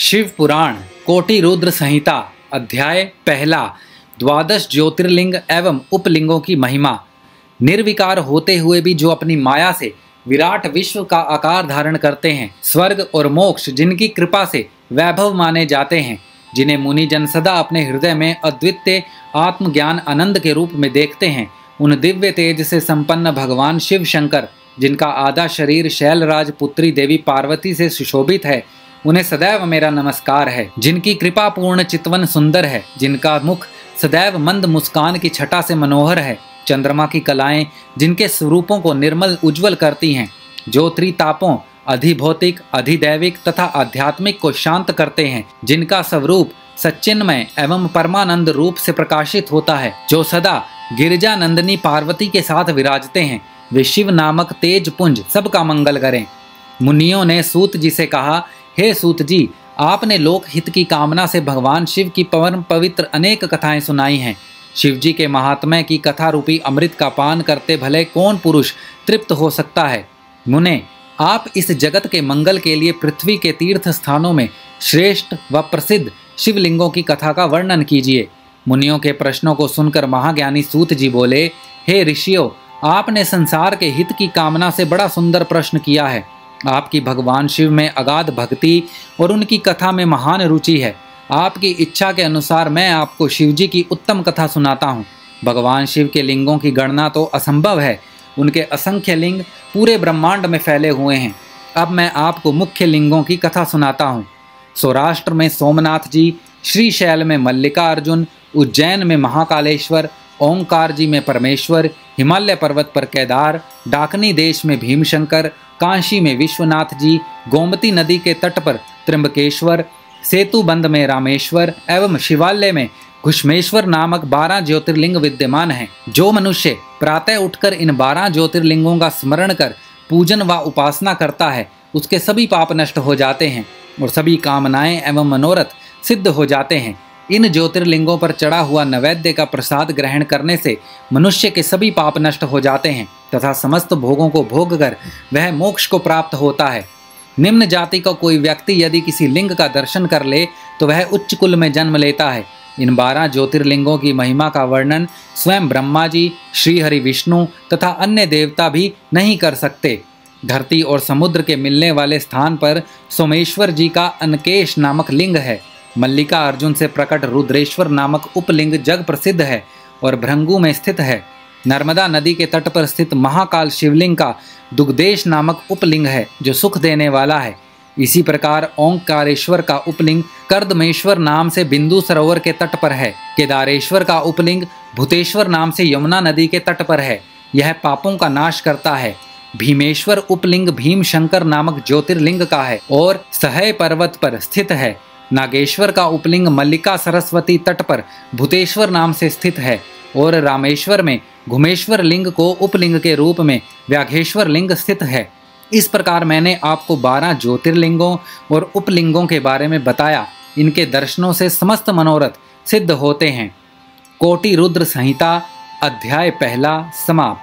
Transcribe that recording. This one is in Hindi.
शिव पुराण कोटि रुद्र संहिता अध्याय पहला। द्वादश ज्योतिर्लिंग एवं उपलिंगों की महिमा। निर्विकार होते हुए भी जो अपनी माया से विराट विश्व का आकार धारण करते हैं, स्वर्ग और मोक्ष जिनकी कृपा से वैभव माने जाते हैं, जिन्हें मुनिजन सदा अपने हृदय में अद्वितीय आत्मज्ञान आनंद के रूप में देखते हैं, उन दिव्य तेज से संपन्न भगवान शिव शंकर, जिनका आधा शरीर शैलराज पुत्री देवी पार्वती से सुशोभित है, उन्हें सदैव मेरा नमस्कार है। जिनकी कृपा पूर्ण चितवन सुंदर है, जिनका मुख सदैव मंद मुस्कान की छटा से मनोहर है, चंद्रमा की कलाएं जिनके स्वरूपों को निर्मल उज्जवल करती हैं, जो त्रितापों अधिभौतिक अधिदैविक तथा आध्यात्मिक को शांत करते हैं, जिनका स्वरूप सच्चिन्मय एवं परमानंद रूप से प्रकाशित होता है, जो सदा गिरिजा नंदिनी पार्वती के साथ विराजते हैं, वे शिव नामक तेज पुंज सबका मंगल करें। मुनियों ने सूत जी से कहा, हे सूत जी, आपने लोक हित की कामना से भगवान शिव की परम पवित्र अनेक कथाएं सुनाई हैं। शिव जी के महात्म्य की कथा रूपी अमृत का पान करते भले कौन पुरुष तृप्त हो सकता है। मुने, आप इस जगत के मंगल के लिए पृथ्वी के तीर्थ स्थानों में श्रेष्ठ व प्रसिद्ध शिवलिंगों की कथा का वर्णन कीजिए। मुनियों के प्रश्नों को सुनकर महाज्ञानी सूत जी बोले, हे ऋषियों, आपने संसार के हित की कामना से बड़ा सुंदर प्रश्न किया है। आपकी भगवान शिव में अगाध भक्ति और उनकी कथा में महान रुचि है। आपकी इच्छा के अनुसार मैं आपको शिव जी की उत्तम कथा सुनाता हूँ। भगवान शिव के लिंगों की गणना तो असंभव है, उनके असंख्य लिंग पूरे ब्रह्मांड में फैले हुए हैं। अब मैं आपको मुख्य लिंगों की कथा सुनाता हूँ। सौराष्ट्र में सोमनाथ जी, श्रीशैल में मल्लिकार्जुन, उज्जैन में महाकालेश्वर, ओंकार जी में परमेश्वर, हिमालय पर्वत पर केदार, डाकनी देश में भीमशंकर, काशी में विश्वनाथ जी, गोमती नदी के तट पर त्र्यंबकेश्वर, सेतुबंध में रामेश्वर एवं शिवालय में घुष्मेश्वर नामक 12 ज्योतिर्लिंग विद्यमान हैं। जो मनुष्य प्रातः उठकर इन 12 ज्योतिर्लिंगों का स्मरण कर पूजन व उपासना करता है, उसके सभी पाप नष्ट हो जाते हैं और सभी कामनाएं एवं मनोरथ सिद्ध हो जाते हैं। इन ज्योतिर्लिंगों पर चढ़ा हुआ नैवेद्य का प्रसाद ग्रहण करने से मनुष्य के सभी पाप नष्ट हो जाते हैं तथा समस्त भोगों को भोग कर वह मोक्ष को प्राप्त होता है। निम्न जाति का कोई व्यक्ति यदि किसी लिंग का दर्शन कर ले तो वह उच्च कुल में जन्म लेता है। इन 12 ज्योतिर्लिंगों की महिमा का वर्णन स्वयं ब्रह्मा जी, श्री हरि विष्णु तथा अन्य देवता भी नहीं कर सकते। धरती और समुद्र के मिलने वाले स्थान पर सोमेश्वर जी का अनकेश नामक लिंग है। मल्लिका अर्जुन से प्रकट रुद्रेश्वर नामक उपलिंग जग प्रसिद्ध है और भृंगु में स्थित है। नर्मदा नदी के तट पर स्थित महाकाल शिवलिंग का दुग्धेश नामक उपलिंग है, जो सुख देने वाला है। इसी प्रकार ओंकारेश्वर का उपलिंग कर्दमेश्वर नाम से बिंदु सरोवर के तट पर है। केदारेश्वर का उपलिंग भूतेश्वर नाम से यमुना नदी के तट पर है, यह पापों का नाश करता है। भीमेश्वर उपलिंग भीमशंकर नामक ज्योतिर्लिंग का है और सहय पर्वत पर स्थित है। नागेश्वर का उपलिंग मल्लिका सरस्वती तट पर भूतेश्वर नाम से स्थित है और रामेश्वर में घुमेश्वर लिंग को उपलिंग के रूप में व्याघेश्वर लिंग स्थित है। इस प्रकार मैंने आपको 12 ज्योतिर्लिंगों और उपलिंगों के बारे में बताया। इनके दर्शनों से समस्त मनोरथ सिद्ध होते हैं। कोटि रुद्र संहिता अध्याय पहला समाप्त।